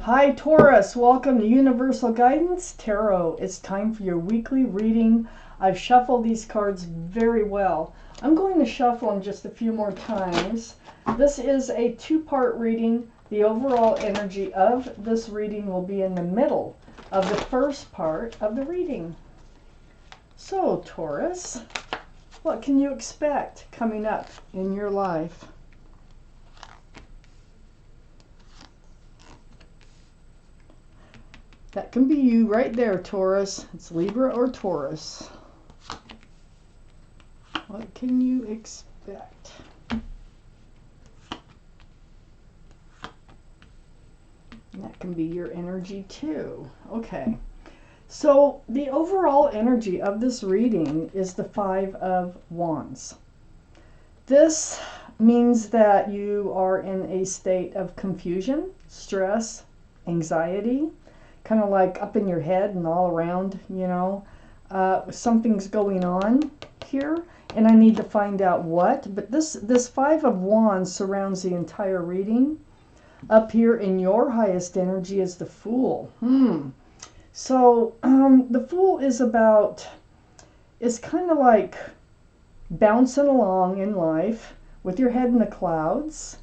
Hi Taurus, welcome to Universal Guidance Tarot. It's time for your weekly reading. I've shuffled these cards very well. I'm going to shuffle them just a few more times. This is a two-part reading. The overall energy of this reading will be in the middle of the first part of the reading. So Taurus, what can you expect coming up in your life? That can be you right there, Taurus. It's Libra or Taurus. What can you expect? And that can be your energy too. Okay. So the overall energy of this reading is the Five of Wands. This means that you are in a state of confusion, stress, anxiety, kind of like up in your head and all around, you know. Something's going on here, and I need to find out what. But this Five of Wands surrounds the entire reading. Up here in your highest energy is the Fool. So the Fool is kind of like bouncing along in life with your head in the clouds.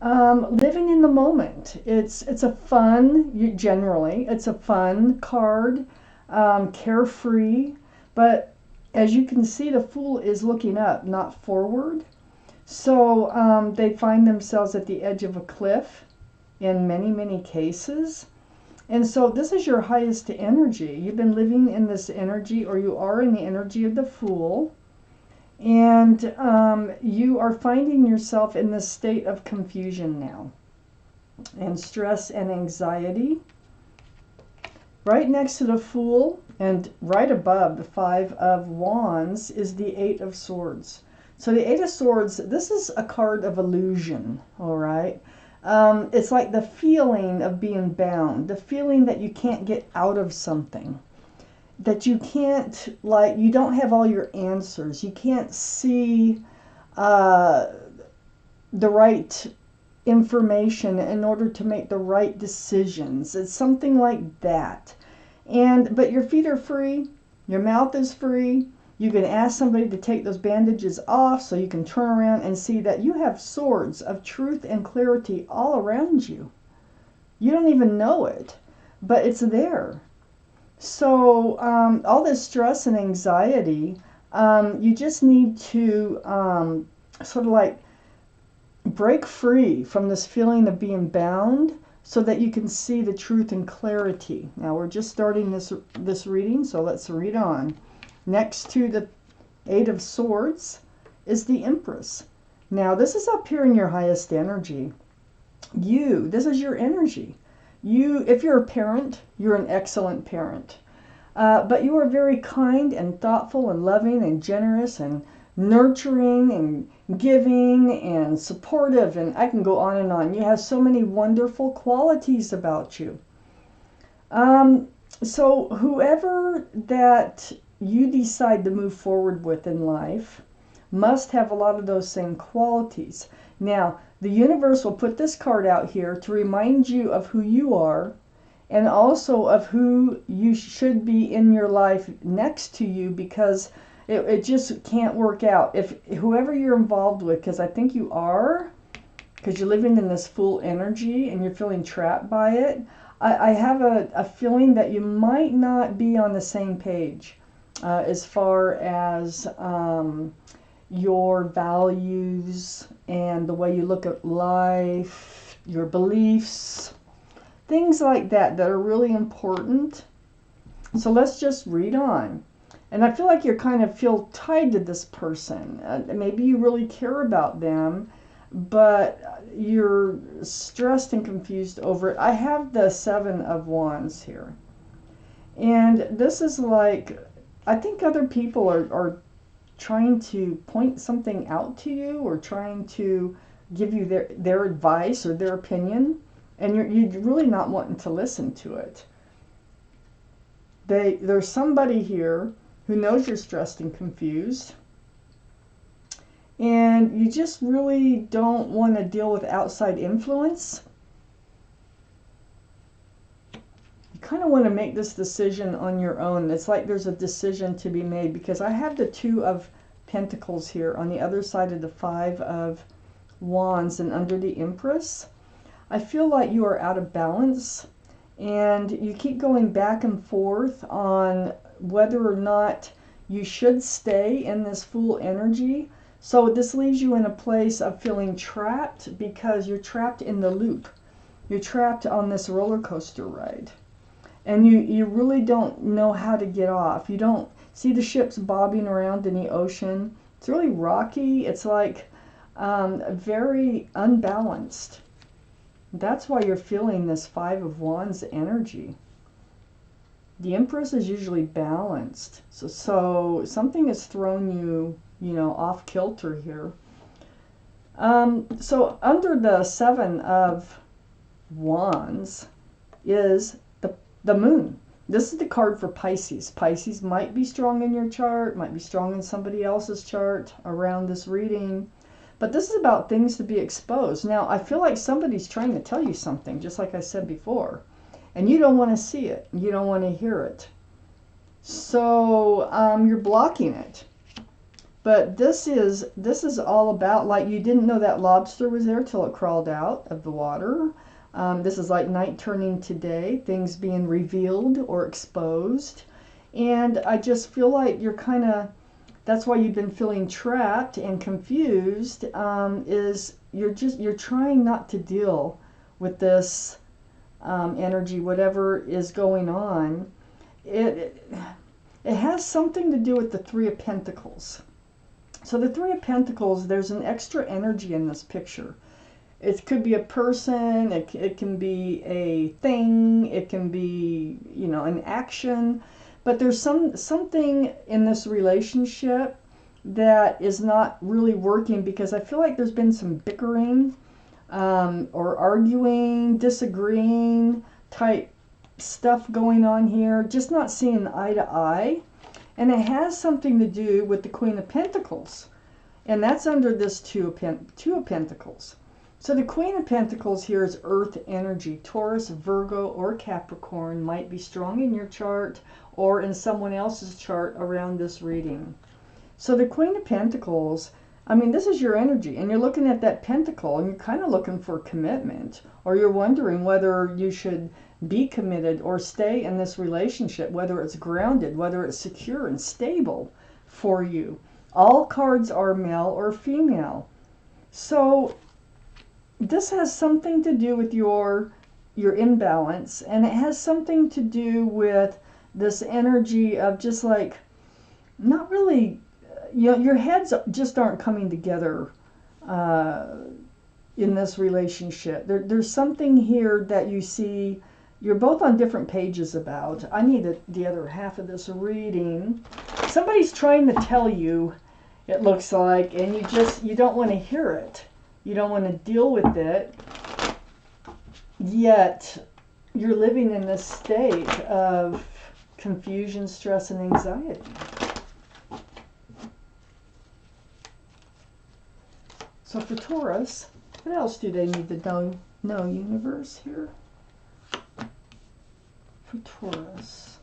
Living in the moment. It's a fun, generally, it's a fun card, carefree, but as you can see, the Fool is looking up, not forward. So they find themselves at the edge of a cliff in many, many cases. And so this is your highest energy. You've been living in this energy, or you are in the energy of the Fool. And you are finding yourself in this state of confusion now, and stress and anxiety. Right next to the Fool and right above the Five of Wands is the Eight of Swords. So the Eight of Swords, this is a card of illusion, all right? It's like the feeling of being bound, the feeling that you can't get out of something. That you can't, like, you don't have all your answers. You can't see the right information in order to make the right decisions. It's something like that. But your feet are free. Your mouth is free. You can ask somebody to take those bandages off so you can turn around and see that you have swords of truth and clarity all around you. You don't even know it, but it's there. So all this stress and anxiety, you just need to sort of like break free from this feeling of being bound so that you can see the truth and clarity. Now we're just starting this reading, so let's read on. Next to the Eight of Swords is the Empress. Now this is up here in your highest energy. This is your energy. If you're a parent, you're an excellent parent. But you are very kind and thoughtful and loving and generous and nurturing and giving and supportive, and I can go on and on. You have so many wonderful qualities about you. So whoever that you decide to move forward with in life must have a lot of those same qualities. Now, the universe will put this card out here to remind you of who you are, and also of who you should be in your life next to you, because it just can't work out. If whoever you're involved with, because I think you are, because you're living in this Fool energy and you're feeling trapped by it, I have a feeling that you might not be on the same page as far as your values and the way you look at life, your beliefs, things like that are really important. So let's just read on. And I feel like you kind of feel tied to this person. Maybe you really care about them, but you're stressed and confused over it. I have the Seven of Wands here. And this is like, I think other people are trying to point something out to you, or trying to give you their advice or their opinion, and you're really not wanting to listen to it. There's somebody here who knows you're stressed and confused, and you just really don't want to deal with outside influence. kind of want to make this decision on your own. It's like there's a decision to be made, because I have the Two of Pentacles here on the other side of the Five of Wands and under the Empress. I feel like you are out of balance, and you keep going back and forth on whether or not you should stay in this Fool energy. So this leaves you in a place of feeling trapped, because you're trapped in the loop. You're trapped on this roller coaster ride. And you really don't know how to get off. You don't see the ships bobbing around in the ocean. It's really rocky. It's like very unbalanced. That's why you're feeling this Five of Wands energy. The Empress is usually balanced. So something has thrown you, off kilter here. So under the Seven of Wands is the Moon. This is the card for Pisces. Pisces might be strong in your chart, might be strong in somebody else's chart around this reading. But this is about things to be exposed. Now, I feel like somebody's trying to tell you something, just like I said before. And you don't want to see it. You don't want to hear it. So you're blocking it. But this is all about, like, you didn't know that lobster was there till it crawled out of the water. This is like night turning to day, things being revealed or exposed. And I just feel like you're kind of, that's why you've been feeling trapped and confused, is you're trying not to deal with this energy, whatever is going on. It has something to do with the Three of Pentacles. So the Three of Pentacles, there's an extra energy in this picture. It could be a person, it can be a thing, it can be, an action. But there's something in this relationship that is not really working, because I feel like there's been some bickering or arguing, disagreeing type stuff going on here, just not seeing eye to eye. And it has something to do with the Queen of Pentacles. And that's under this Two of Pentacles. So the Queen of Pentacles here is earth energy. Taurus, Virgo, or Capricorn might be strong in your chart or in someone else's chart around this reading. So the Queen of Pentacles, I mean, this is your energy, and you're looking at that pentacle, and you're kind of looking for commitment, or you're wondering whether you should be committed or stay in this relationship, whether it's grounded, whether it's secure and stable for you. All cards are male or female. So this has something to do with your imbalance, and it has something to do with this energy of just like not really, your heads just aren't coming together in this relationship. There's something here that you see you're both on different pages about. I need the other half of this reading. Somebody's trying to tell you, it looks like, and you don't want to hear it. You don't want to deal with it, yet you're living in this state of confusion, stress, and anxiety. So for Taurus, what else do they need to know, universe, here? For Taurus.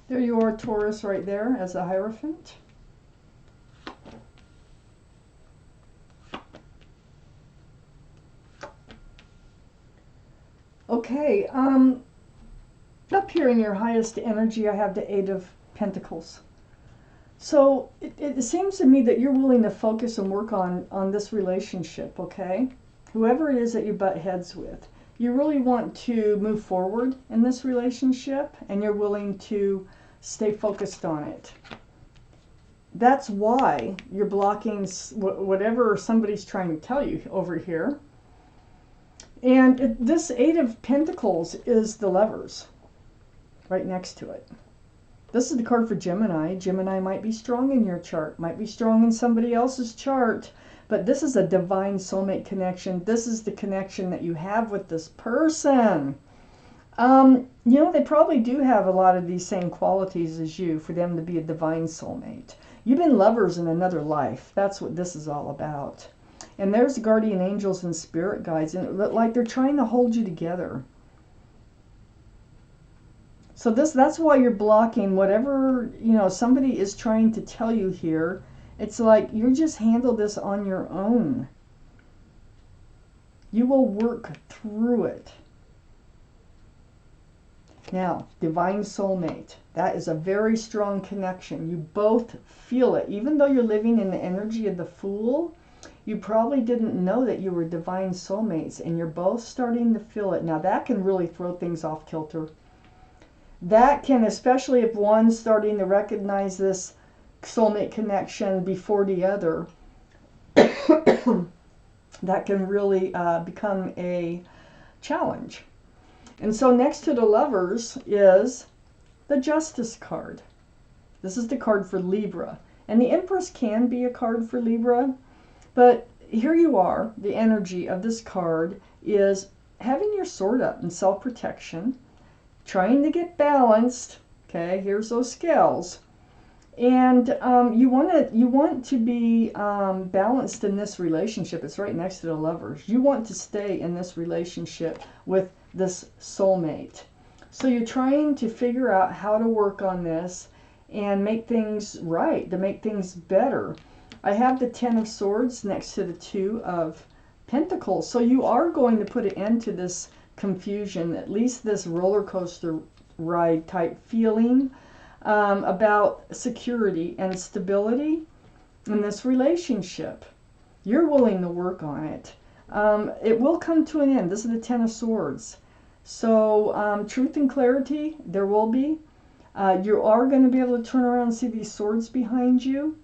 There you are, Taurus, right there as a Hierophant. Okay, up here in your highest energy, I have the Eight of Pentacles. So it seems to me that you're willing to focus and work on this relationship, okay? Whoever it is that you butt heads with. You really want to move forward in this relationship, and you're willing to stay focused on it. That's why you're blocking whatever somebody's trying to tell you over here. And this Eight of Pentacles is the Lovers right next to it. This is the card for Gemini. Gemini might be strong in your chart, might be strong in somebody else's chart, but this is a divine soulmate connection. This is the connection that you have with this person. They probably do have a lot of these same qualities as you for them to be a divine soulmate. You've been lovers in another life. That's what this is all about. And there's guardian angels and spirit guides, and like they're trying to hold you together. So that's why you're blocking whatever, somebody is trying to tell you here. It's like you just handle this on your own. You will work through it. Now, divine soulmate. That is a very strong connection. You both feel it. Even though you're living in the energy of the Fool, you probably didn't know that you were divine soulmates, and you're both starting to feel it. Now, that can really throw things off kilter. That can, especially if one's starting to recognize this soulmate connection before the other, that can really become a challenge. And so next to the Lovers is the Justice card. This is the card for Libra. And the Empress can be a card for Libra, but here you are. The energy of this card is having your sword up in self-protection, trying to get balanced. Okay, here's those scales. And you want to be balanced in this relationship. It's right next to the Lovers. You want to stay in this relationship with this soulmate. So you're trying to figure out how to work on this and make things right, to make things better. I have the Ten of Swords next to the Two of Pentacles. So you are going to put an end to this confusion, at least this roller coaster ride type feeling about security and stability in this relationship. You're willing to work on it. It will come to an end. This is the Ten of Swords. So truth and clarity, there will be. You are going to be able to turn around and see these swords behind you.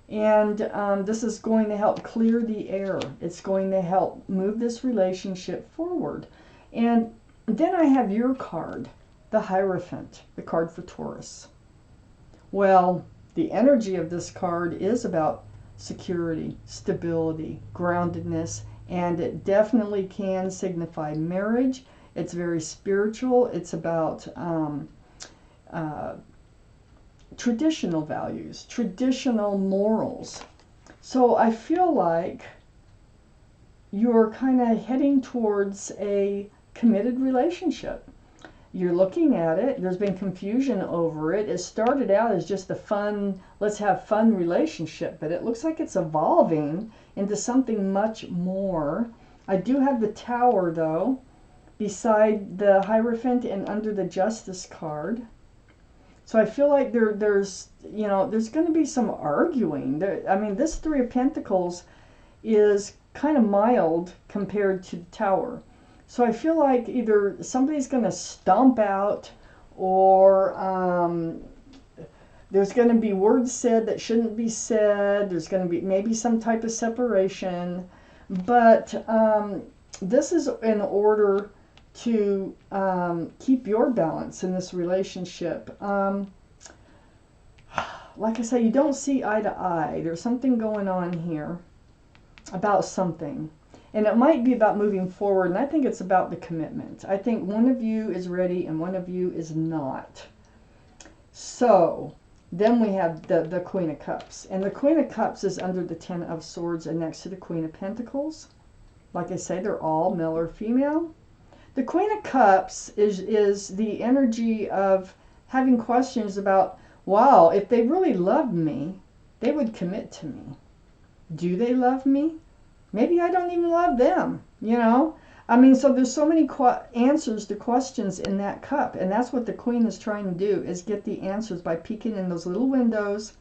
And this is going to help clear the air. It's going to help move this relationship forward. And then I have your card, the Hierophant, the card for Taurus. Well, the energy of this card is about security, stability, groundedness, and it definitely can signify marriage. It's very spiritual. It's about traditional values, traditional morals. So I feel like you're kind of heading towards a committed relationship. You're looking at it. There's been confusion over it. It started out as just a fun, let's have fun relationship, but it looks like it's evolving into something much more. I do have the Tower, though, beside the Hierophant and under the Justice card. So I feel like there's going to be some arguing. I mean, this Three of Pentacles is kind of mild compared to the Tower. So I feel like either somebody's going to stomp out, or there's going to be words said that shouldn't be said. There's going to be maybe some type of separation. But this is in order to keep your balance in this relationship. Like I say, you don't see eye to eye. There's something going on here about something. And it might be about moving forward, and I think it's about the commitment. I think one of you is ready and one of you is not. So then we have the Queen of Cups. And the Queen of Cups is under the Ten of Swords and next to the Queen of Pentacles. Like I say, they're all male or female. The Queen of Cups is the energy of having questions about, wow, if they really loved me, they would commit to me. Do they love me? Maybe I don't even love them, I mean, so there's so many answers to questions in that cup, and that's what the Queen is trying to do, is get the answers by peeking in those little windows.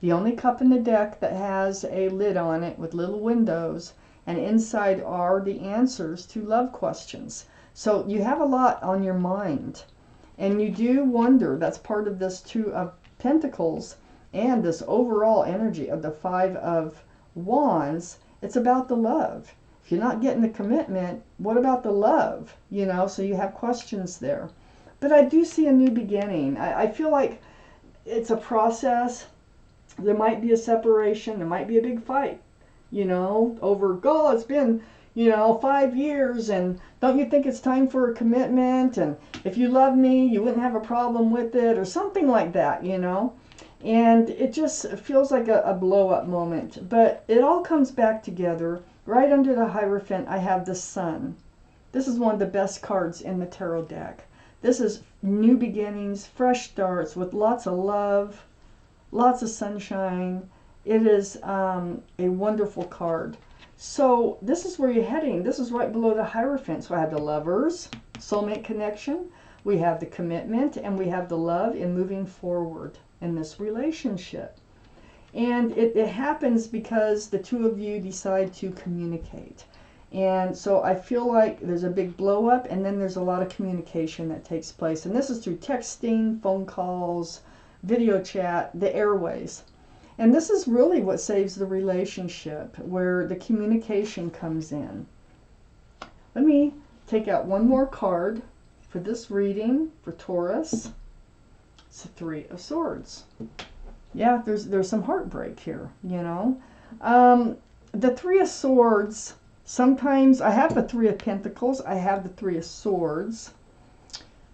The only cup in the deck that has a lid on it with little windows, and inside are the answers to love questions. So you have a lot on your mind, and you do wonder. That's part of this Two of Pentacles and this overall energy of the Five of Wands. It's about the love. If you're not getting the commitment, what about the love? So you have questions there. But I do see a new beginning. I feel like it's a process. There might be a separation. There might be a big fight, over, oh, it's been, 5 years, and don't you think it's time for a commitment? And if you love me, you wouldn't have a problem with it, or something like that, And it just feels like a blow up moment. But it all comes back together. Right under the Hierophant, I have the Sun. This is one of the best cards in the tarot deck. This is new beginnings, fresh starts with lots of love, lots of sunshine. It is a wonderful card. So this is where you're heading. This is right below the Hierophant. So I have the Lovers, soulmate connection. We have the commitment, and we have the love in moving forward in this relationship. And it happens because the two of you decide to communicate. And so I feel like there's a big blow up, and then there's a lot of communication that takes place. And this is through texting, phone calls, video chat, the airways. And this is really what saves the relationship, where the communication comes in. Let me take out one more card for this reading for Taurus. It's the Three of Swords. Yeah, there's some heartbreak here, you know. The Three of Swords, sometimes I have the Three of Pentacles, I have the Three of Swords.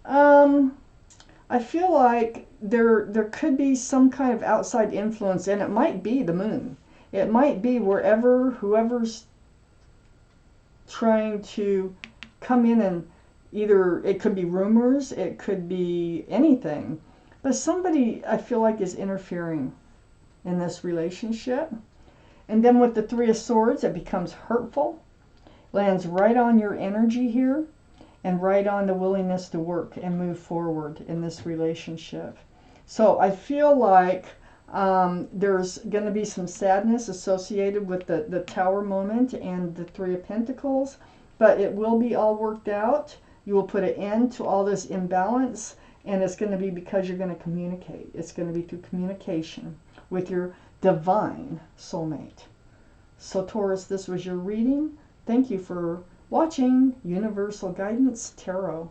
I feel like there could be some kind of outside influence, and it might be the moon. It might be whoever's trying to come in, and either it could be rumors, it could be anything. But somebody, I feel like, is interfering in this relationship. And then with the Three of Swords, it becomes hurtful. Lands right on your energy here, and right on the willingness to work and move forward in this relationship. So I feel like there's going to be some sadness associated with the Tower moment and the Three of Pentacles, but it will be all worked out. You will put an end to all this imbalance, and it's going to be because you're going to communicate. It's going to be through communication with your divine soulmate. So Taurus, this was your reading. Thank you for watching Universal Guidance Tarot.